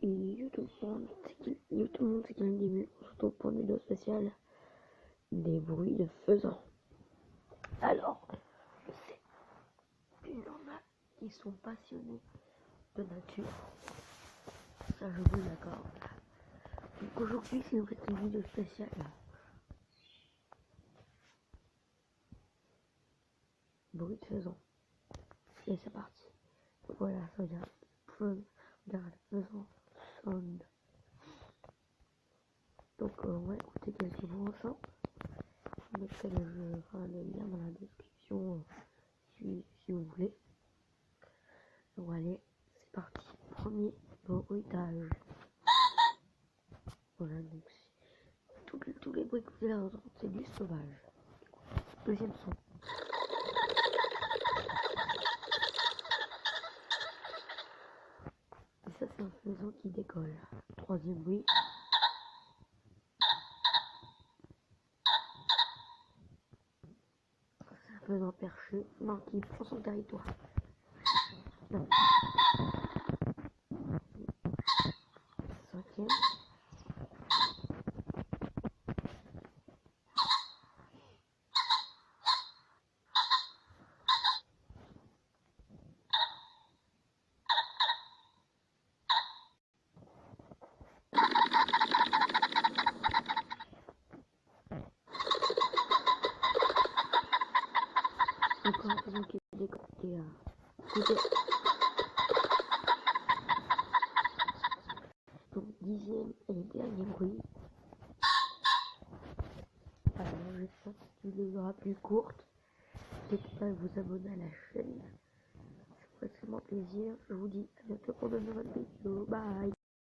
Yo tout le monde, c'est qu'il y a un début, surtout pour une vidéo spéciale, des bruits de faisans. Alors, je sais qu'il y en a qui sont passionnés de nature, ça je vous l'accorde. Donc aujourd'hui, c'est une vidéo spéciale. Bruit de faisans. Et c'est parti. Donc voilà, ça veut dire faisans sound. Donc on va écouter quelques mots ensemble. Je mettrai le lien dans la description si vous voulez. Donc allez, c'est parti. Premier bruitage. Voilà, donc tous les bruits que vous allez entendre, c'est du sauvage. Deuxième son. Et ça, c'est un faisan qui décolle. Troisième bruit. C'est un faisan perché, non, qui prend son territoire. Non. Cinquième. Encore un faisan qui est décollé. Écoutez. Donc dixième et dernier bruit. Alors j'espère que tu les auras plus courtes. N'hésitez pas à vous abonner à la chaîne. Ça ferait extrêmement plaisir. Je vous dis à bientôt pour de nouvelles vidéos. Bye.